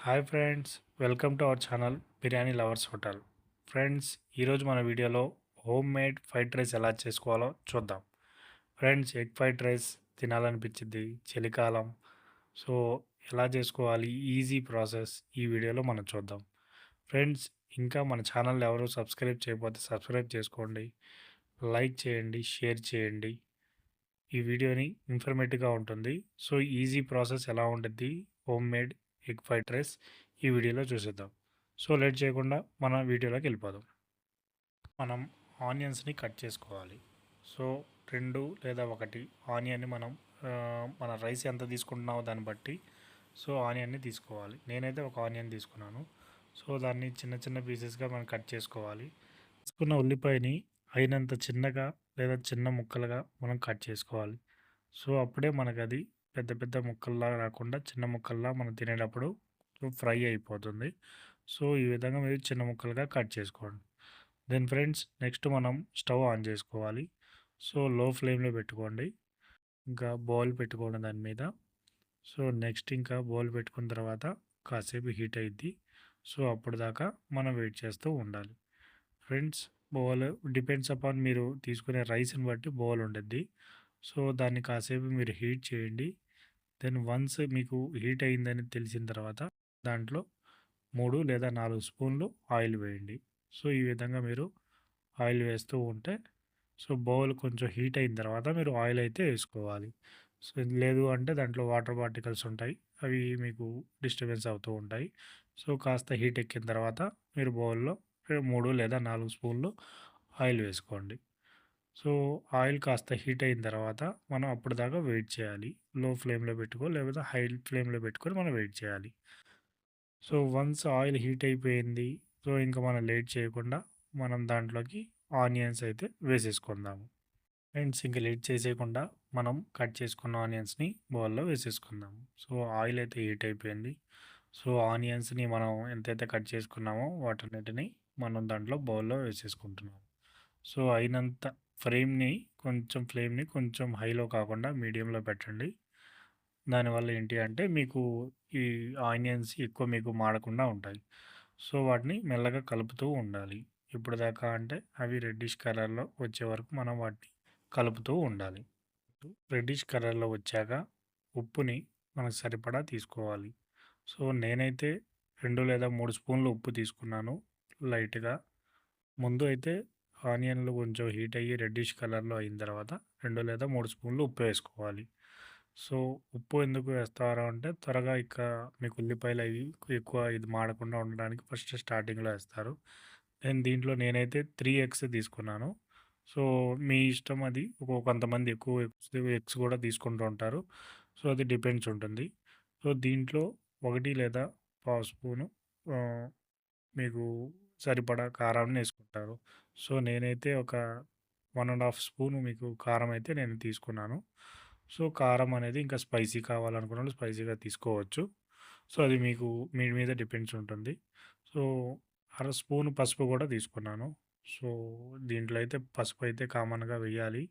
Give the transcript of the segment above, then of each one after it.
Hi friends, welcome to our channel biryani lovers hotel. Friends, ఈరోజు మన వీడియోలో హోమ్ మేడ్ ఫ్రైడ్ రైస్ ఎలా చేసుకోవాలో చూద్దాం. ఫ్రెండ్స్, ఎగ్ ఫ్రైడ్ రైస్ తినాలనిపించింది చలికాలం. సో ఎలా చేసుకోవాలి, ఈజీ ప్రాసెస్ ఈ వీడియోలో మనం చూద్దాం. ఫ్రెండ్స్, ఇంకా మన ఛానల్ ఎవరు సబ్స్క్రైబ్ చేయకపోతే సబ్స్క్రైబ్ చేసుకోండి, లైక్ చేయండి, షేర్ చేయండి. ఈ వీడియోని ఇన్ఫర్మేటివ్గా ఉంటుంది. సో ఈజీ ప్రాసెస్ ఎలా ఉంటుంది home made egg fried rice ఈ వీడియోలో చూసేద్దాం. సో లేట్ చేయకుండా మన వీడియోలోకి వెళ్ళిపోదాం. మనం ఆనియన్స్ని కట్ చేసుకోవాలి. సో 2 లేదా 1 ఆనియన్ని మనం మన రైస్ ఎంత తీసుకుంటున్నామో దాన్ని బట్టి సో ఆనియన్ని తీసుకోవాలి. నేనైతే ఒక ఆనియన్ తీసుకున్నాను. సో దాన్ని చిన్న చిన్న పీసెస్గా మనం కట్ చేసుకోవాలి. తీసుకున్న ఉల్లిపాయని అయినంత చిన్నగా లేదా చిన్న ముక్కలుగా మనం కట్ చేసుకోవాలి. సో అప్పుడే మనకది పెద్ద పెద్ద ముక్కల్లా రాకుండా చిన్న ముక్కల్లా మనం తినేటప్పుడు ఫ్రై అయిపోతుంది. సో ఈ విధంగా మీరు చిన్న ముక్కలుగా కట్ చేసుకోండి. దెన్ ఫ్రెండ్స్, నెక్స్ట్ మనం స్టవ్ ఆన్ చేసుకోవాలి. సో లో ఫ్లేమ్లో పెట్టుకోండి. ఇంకా బౌల్ పెట్టుకోండి దాని మీద. సో నెక్స్ట్ ఇంకా బౌల్ పెట్టుకున్న తర్వాత కాసేపు హీట్ అయ్యిద్ది. సో అప్పుడు దాకా మనం వెయిట్ చేస్తూ ఉండాలి. ఫ్రెండ్స్, బౌల్ డిపెండ్స్ అపాన్ మీరు తీసుకునే రైస్ని బట్టి బౌల్ ఉండద్ది. సో దాన్ని కాసేపు మీరు హీట్ చేయండి. దెన్ వన్స్ మీకు హీట్ అయిందని తెలిసిన తర్వాత దాంట్లో 3 లేదా 4 స్పూన్లు ఆయిల్ వేయండి. సో ఈ విధంగా మీరు ఆయిల్ వేస్తూ ఉంటే సో బౌల్ కొంచెం హీట్ అయిన తర్వాత మీరు ఆయిల్ అయితే వేసుకోవాలి. సో లేదు అంటే దాంట్లో వాటర్ పార్టికల్స్ ఉంటాయి, అవి మీకు డిస్టర్బెన్స్ అవుతూ ఉంటాయి. సో కాస్త హీట్ ఎక్కిన తర్వాత మీరు బౌల్లో 3 లేదా 4 స్పూన్లు ఆయిల్ వేసుకోండి. సో ఆయిల్ కాస్త హీట్ అయిన తర్వాత మనం అప్పటిదాకా వెయిట్ చేయాలి. లో ఫ్లేమ్లో పెట్టుకో లేకపోతే హై ఫ్లేమ్లో పెట్టుకొని మనం వెయిట్ చేయాలి. సో వన్స్ ఆయిల్ హీట్ అయిపోయింది. సో ఇంకా మనం లేట్ చేయకుండా మనం దాంట్లోకి ఆనియన్స్ అయితే వేసేసుకుందాము. ఫ్రెండ్స్, ఇంకా లేట్ చేసేయకుండా మనం కట్ చేసుకున్న ఆనియన్స్ని బౌల్లో వేసేసుకుందాము. సో ఆయిల్ అయితే హీట్ అయిపోయింది. సో ఆనియన్స్ని మనం ఎంతైతే కట్ చేసుకున్నామో వాటన్నిటిని మనం దాంట్లో బౌల్లో వేసేసుకుంటున్నాము. సో అయినంత ఫ్లేమ్ని కొంచెం హైలో కాకుండా మీడియంలో పెట్టండి. దానివల్ల ఏంటి అంటే మీకు ఈ ఆనియన్స్ ఎక్కువ మీకు మాడకుండా ఉంటాయి. సో వాటిని మెల్లగా కలుపుతూ ఉండాలి. ఇప్పుడు దాకా అంటే అవి రెడ్డిష్ కలర్లో వచ్చే వరకు మనం వాటిని కలుపుతూ ఉండాలి. రెడ్డిష్ కలర్లో వచ్చాక ఉప్పుని మనకు సరిపడా తీసుకోవాలి. సో నేనైతే 2 లేదా 3 స్పూన్లు ఉప్పు తీసుకున్నాను లైట్గా. ముందు అయితే ఆనియన్లు కొంచెం హీట్ అయ్యి రెడ్డిష్ కలర్లో అయిన తర్వాత 2 లేదా 3 స్పూన్లు ఉప్పు వేసుకోవాలి. సో ఉప్పు ఎందుకు వేస్తారు అంటే త్వరగా ఇక మీకు ఉల్లిపాయలు అవి ఎక్కువ ఇది మాడకుండా ఉండడానికి ఫస్ట్ స్టార్టింగ్లో వేస్తారు. నేనైతే 3 ఎగ్స్ తీసుకున్నాను. సో మీ ఇష్టం అది. కొంతమంది ఎక్కువ ఎగ్స్ కూడా తీసుకుంటూ ఉంటారు. సో అది డిపెండ్స్ ఉంటుంది. సో దీంట్లో 1 లేదా పావు స్పూను మీకు సరిపడా కారాన్ని వేసుకుంటారు. సో నేనైతే ఒక 1½ స్పూన్ మీకు కారం అయితే నేను తీసుకున్నాను. సో కారం అనేది ఇంకా స్పైసీ కావాలనుకున్న స్పైసీగా తీసుకోవచ్చు. సో అది మీకు మీ మీద డిపెండ్స్ ఉంటుంది. సో అర స్పూన్ పసుపు కూడా తీసుకున్నాను. సో దీంట్లో అయితే పసుపు అయితే కామన్గా వేయాలి.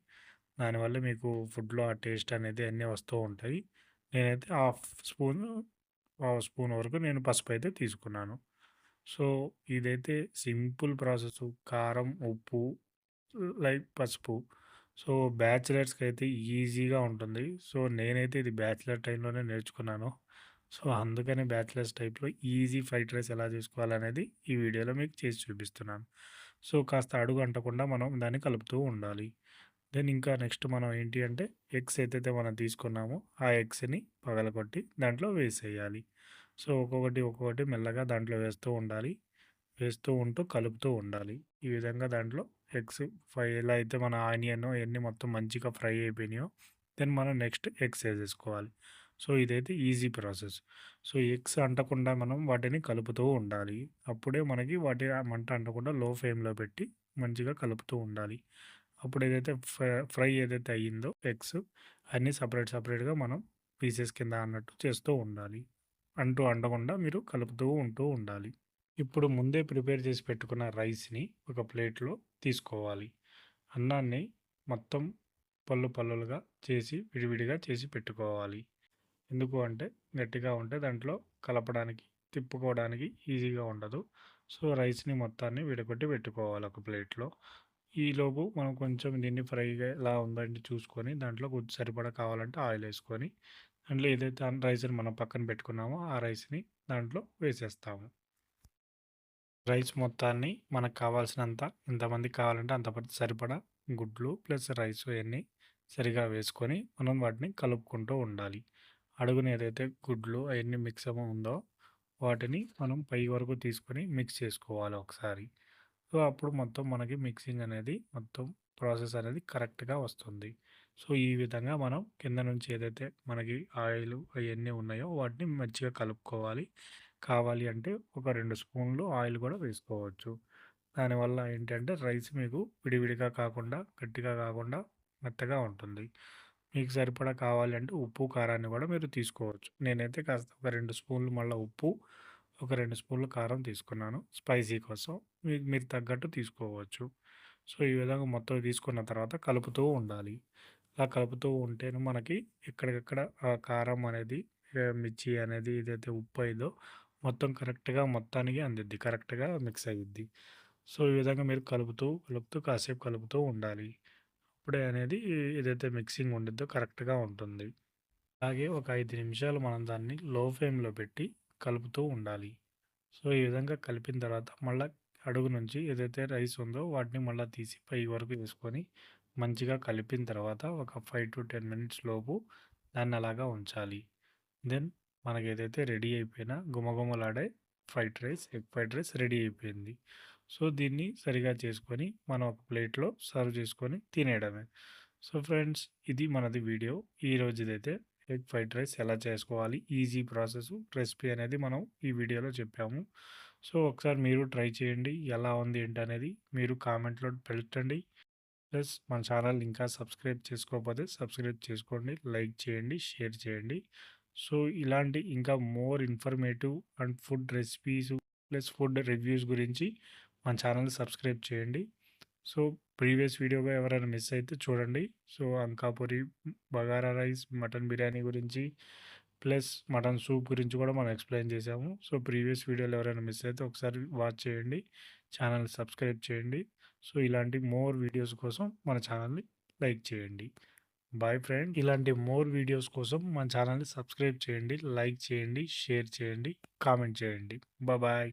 దానివల్ల మీకు ఫుడ్లో ఆ టేస్ట్ అనేది అన్నీ వస్తూ ఉంటాయి. నేనైతే పావు స్పూన్ వరకు నేను పసుపు అయితే తీసుకున్నాను. సో ఇదైతే సింపుల్ ప్రాసెస్. కారం, ఉప్పు, లైక్ పసుపు. సో బ్యాచిలర్స్కి అయితే ఈజీగా ఉంటుంది. సో నేనైతే ఇది బ్యాచిలర్ టైంలోనే నేర్చుకున్నాను. సో అందుకని బ్యాచిలర్స్ టైప్లో ఈజీ ఫ్రైడ్ రైస్ ఎలా చేసుకోవాలనేది ఈ వీడియోలో మీకు చేసి చూపిస్తున్నాను. సో కాస్త అడుగు అంటకుండా మనం దాన్ని కలుపుతూ ఉండాలి. దెన్ ఇంకా నెక్స్ట్ మనం ఏంటి అంటే ఎగ్స్ ఏదైతే మనం తీసుకున్నామో ఆ ఎగ్స్ని పగలగొట్టి దాంట్లో వేసేయాలి. సో ఒక్కొక్కటి మెల్లగా దాంట్లో వేస్తూ ఉండాలి. వేస్తూ ఉంటూ కలుపుతూ ఉండాలి. ఈ విధంగా దాంట్లో ఎగ్స్ ఫ్రై ఎలా అయితే మన ఆనియన్ ఇవన్నీ మొత్తం మంచిగా ఫ్రై అయిపోయినాయో దెన్ మనం నెక్స్ట్ ఎగ్స్ వేసేసుకోవాలి. సో ఇదైతే ఈజీ ప్రాసెస్. సో ఎగ్స్ అంటకుండా మనం వాటిని కలుపుతూ ఉండాలి. అప్పుడే మనకి వాటి ఆ మంట అంటకుండా లో ఫ్లేమ్లో పెట్టి మంచిగా కలుపుతూ ఉండాలి. అప్పుడు ఏదైతే ఫ్రై ఏదైతే అయ్యిందో ఎగ్స్ అన్నీ సపరేట్గా మనం పీసెస్ కింద అన్నట్టు చేస్తూ ఉండాలి. అంటకుండా మీరు కలుపుతూ ఉండాలి. ఇప్పుడు ముందే ప్రిపేర్ చేసి పెట్టుకున్న రైస్ని ఒక ప్లేట్లో తీసుకోవాలి. అన్నాన్ని మొత్తం పళ్ళులుగా చేసి విడివిడిగా చేసి పెట్టుకోవాలి. ఎందుకు అంటే గట్టిగా ఉంటే దాంట్లో కలపడానికి తిప్పుకోవడానికి ఈజీగా ఉండదు. సో, రైస్‌ని మొత్తాన్ని విడగొట్టి పెట్టుకోవాలి ఒక ప్లేట్‌లో. ఈలోపు మనం కొంచెం దీన్ని ఫ్రైగా ఎలా ఉందండి చూసుకొని దాంట్లో కొంచెం సరిపడా కావాలంటే ఆయిలేసుకొని, దాంట్లో ఏదైతే రైస్‌ని మనం పక్కన పెట్టుకున్నామో ఆ రైస్‌ని దాంట్లో వేసేస్తాము. రైస్ మొత్తాన్ని మనకు కావాల్సినంత ఎంతమందికి కావాలంటే సరిపడా గుడ్లు ప్లస్ రైస్ ఇవన్నీ సరిగా వేసుకొని మనం వాటిని కలుపుకుంటూ ఉండాలి. అడుగున ఏదైతే గుడ్లు అవన్నీ మిక్స్ ఉందో వాటిని మనం పై వరకు తీసుకొని మిక్స్ చేసుకోవాలి ఒకసారి. సో, అప్పుడు మొత్తం మనకి మిక్సింగ్ అనేది మొత్తం ప్రాసెస్ అనేది కరెక్ట్‌గా వస్తుంది. సో, ఈ విధంగా మనం కింద నుంచి ఏదైతే మనకి ఆయిలు అయన్నీ ఉన్నాయో వాటిని మంచిగా కలుపుకోవాలి. కావాలి అంటే ఒక 2 స్పూన్లు ఆయిల్ కూడా వేసుకోవచ్చు. దానివల్ల ఏంటంటే రైస్ మీకు విడివిడిగా కాకుండా, గట్టిగా కాకుండా మెత్తగా ఉంటుంది. మీకు సరిపడా కావాలి అంటే ఉప్పు, కారాన్ని కూడా మీరు తీసుకోవచ్చు. నేనైతే కాస్త ఒక 2 స్పూన్లు మళ్ళా ఉప్పు, ఒక 2 స్పూన్లు కారం తీసుకున్నాను స్పైసీ కోసం. మీకు మీరు తగ్గట్టు తీసుకోవచ్చు. సో, ఈ విధంగా మొత్తం తీసుకున్న తర్వాత కలుపుతూ ఉండాలి. ఇలా కలుపుతూ ఉంటేనే మనకి ఎక్కడికక్కడ ఆ కారం అనేది, మిర్చి అనేది ఏదైతే ఉప్పు అయిందో మొత్తం కరెక్ట్‌గా మొత్తానికి అందిద్ది. కరెక్ట్‌గా మిక్స్ అయ్యిద్ది. సో, ఈ విధంగా మీరు కలుపుతూ, కలుపుతూ కాసేపు కలుపుతూ ఉండాలి. అప్పుడే అనేది ఏదైతే మిక్సింగ్ ఉండిద్దో కరెక్ట్‌గా ఉంటుంది. అలాగే ఒక 5 నిమిషాలు మనం దాన్ని లో ఫ్లేమ్‌లో పెట్టి కలుపుతూ ఉండాలి. సో, ఈ విధంగా కలిపిన తర్వాత మళ్ళా అడుగు నుంచి ఏదైతే రైస్ ఉందో వాటిని మళ్ళా తీసి పై వరకు వేసుకొని మంచిగా కలిపిన తర్వాత ఒక 5-10 మినిట్స్ లోపు దాన్ని అలాగా ఉంచాలి. దెన్ మనకేదైతే రెడీ అయిపోయిన గుమగుమలాడే ఎగ్ ఫ్రైడ్ రైస్ రెడీ అయిపోయింది. సో, దీన్ని సరిగా చేసుకొని మనం ఒక ప్లేట్‌లో సర్వ్ చేసుకొని తినేయడమే. సో, ఫ్రెండ్స్ ఇది మనది వీడియో. ఈరోజుదైతే ఎగ్ ఫ్రైడ్ రైస్ ఎలా చేసుకోవాలి ఈజీ ప్రాసెస్ రెసిపీ అనేది మనం ఈ వీడియోలో చెప్పాము. సో, ఒకసారి మీరు ట్రై చేయండి. ఎలా ఉంది ఏంటనేది మీరు కామెంట్‌లో పెట్టండి. ప్లస్ మన ఛానల్ ఇంకా సబ్స్క్రైబ్ చేసుకోకపోతే సబ్స్క్రైబ్ చేసుకోండి. లైక్ చేయండి, షేర్ చేయండి. సో, ఇలాంటి ఇంకా more informative and food recipes plus food reviews గురించి మన ఛానల్‌ని సబ్స్క్రైబ్ చేయండి. సో, ప్రీవియస్ వీడియోగా ఎవరైనా మిస్ అయితే చూడండి. So, Ankapuri bagara rice, mutton biryani గురించి ప్లస్ మటన్ సూప్ గురించి కూడా మనం ఎక్స్‌ప్లెయిన్ చేశాము. సో, ప్రీవియస్ వీడియోలు ఎవరైనా మిస్ అయితే ఒకసారి వాచ్ చేయండి. ఛానల్ సబ్స్క్రైబ్ చేయండి. సో, ఇలాంటి మోర్ వీడియోస్ కోసం మన ఛానల్‌ని లైక్ చేయండి. Boy friend. ఇలాంటి మోర్ వీడియోస్ కోసం మన ఛానల్‌ని సబ్స్క్రైబ్ చేయండి, లైక్ చేయండి, షేర్ చేయండి, కామెంట్ చేయండి. బాయ్.